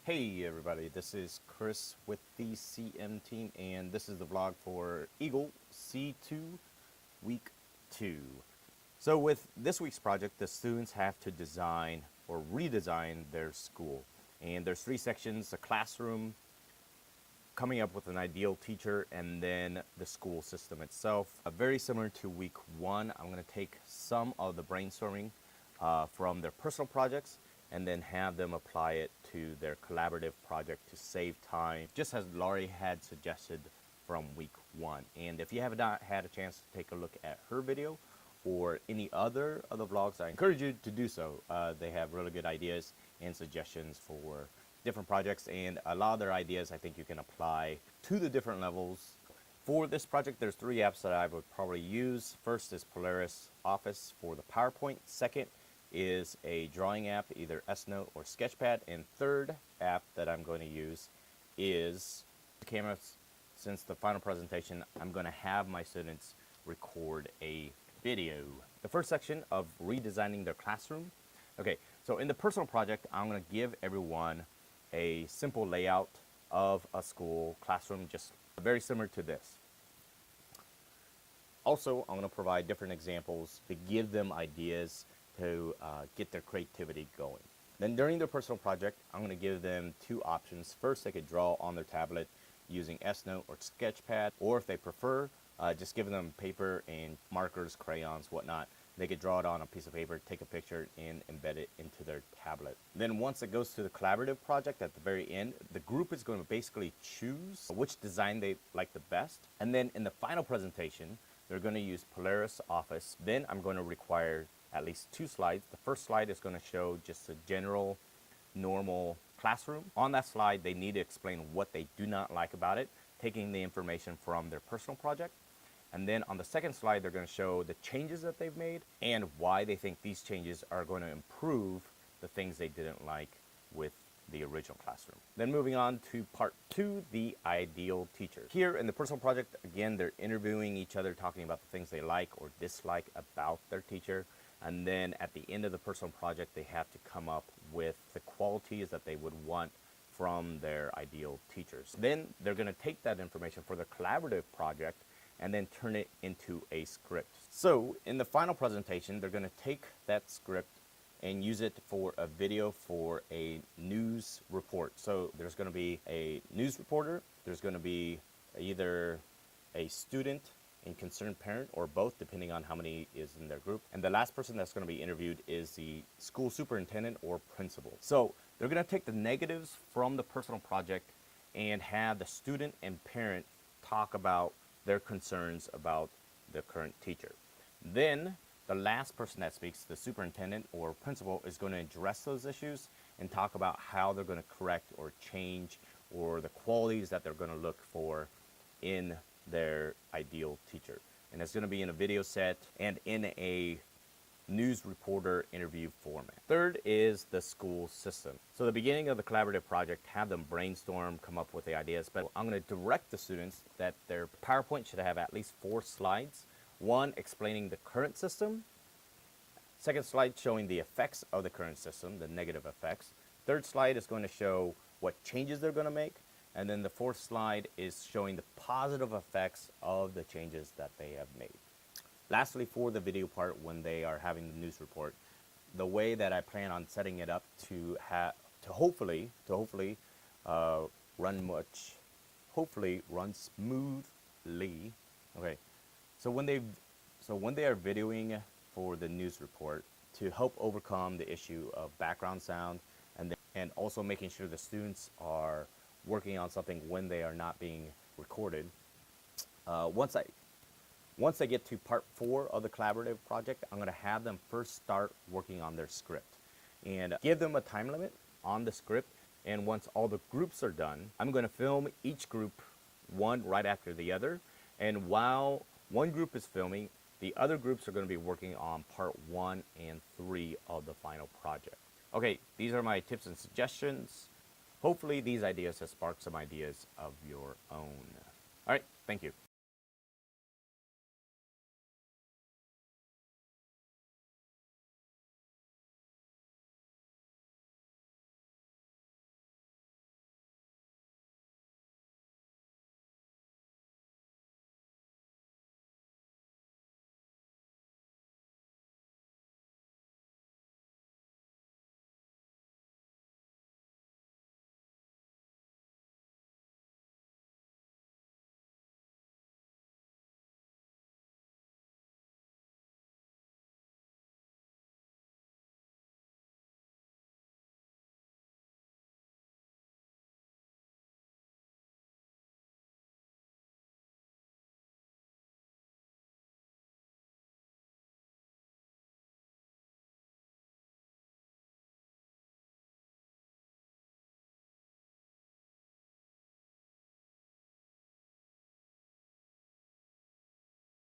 Hey everybody, this is Chris with the CM team, and this is the vlog for Eagle C2 Week 2. So with this week's project, the students have to design or redesign their school. And there's three sections: the classroom, coming up with an ideal teacher, and then the school system itself. Very similar to week 1, I'm going to take some of the brainstorming from their personal projects and then have them apply it to their collaborative project to save time, just as Laurie had suggested from week 1. And if you have not had a chance to take a look at her video or any other of the vlogs, I encourage you to do so. They have really good ideas and suggestions for different projects, and a lot of their ideas I think you can apply to the different levels. For this project, there's 3 apps that I would probably use. First is Polaris Office for the PowerPoint. Second is a drawing app, either S-Note or Sketchpad. And third app that I'm going to use is the camera. Since the final presentation, I'm going to have my students record a video. The first section of redesigning their classroom. Okay, so in the personal project, I'm going to give everyone a simple layout of a school classroom, just very similar to this. Also, I'm going to provide different examples to give them ideas to get their creativity going. Then during their personal project, I'm going to give them 2 options. First, they could draw on their tablet using S-Note or Sketchpad, or if they prefer, just giving them paper and markers, crayons, whatnot. They could draw it on a piece of paper, take a picture, and embed it into their tablet. Then once it goes to the collaborative project at the very end, the group is going to basically choose which design they like the best. And then in the final presentation, they're going to use Polaris Office. Then I'm going to require at least 2 slides. The first slide is going to show just a general, normal classroom. On that slide, they need to explain what they do not like about it, taking the information from their personal project. And then on the second slide, they're going to show the changes that they've made and why they think these changes are going to improve the things they didn't like with the original classroom. Then moving on to part 2, the ideal teacher. Here in the personal project, again, they're interviewing each other, talking about the things they like or dislike about their teacher. And then at the end of the personal project, they have to come up with the qualities that they would want from their ideal teachers. Then they're going to take that information for the collaborative project and then turn it into a script. So in the final presentation, they're going to take that script and use it for a video for a news report. So there's going to be a news reporter, there's going to be either a student and concerned parent, or both, depending on how many is in their group. And the last person that's going to be interviewed is the school superintendent or principal. So they're going to take the negatives from the personal project and have the student and parent talk about their concerns about the current teacher. Then the last person that speaks, the superintendent or principal, is going to address those issues and talk about how they're going to correct or change, or the qualities that they're going to look for in their ideal teacher. And it's going to be in a video set and in a news reporter interview format. Third is the school system. So the beginning of the collaborative project, have them brainstorm, come up with the ideas, but I'm going to direct the students that their PowerPoint should have at least 4 slides. 1 explaining the current system, second slide showing the effects of the current system, the negative effects. Third slide is going to show what changes they're going to make. And then the 4th slide is showing the positive effects of the changes that they have made. Lastly, for the video part, when they are having the news report, the way that I plan on setting it up to hopefully run smoothly. Okay, so when they are videoing for the news report, to help overcome the issue of background sound, and also making sure the students are working on something when they are not being recorded. Once they get to part 4 of the collaborative project, I'm going to have them first start working on their script and give them a time limit on the script. And once all the groups are done, I'm going to film each group one right after the other. And while one group is filming, the other groups are going to be working on part 1 and 3 of the final project. Okay, these are my tips and suggestions. Hopefully these ideas have sparked some ideas of your own. All right, thank you.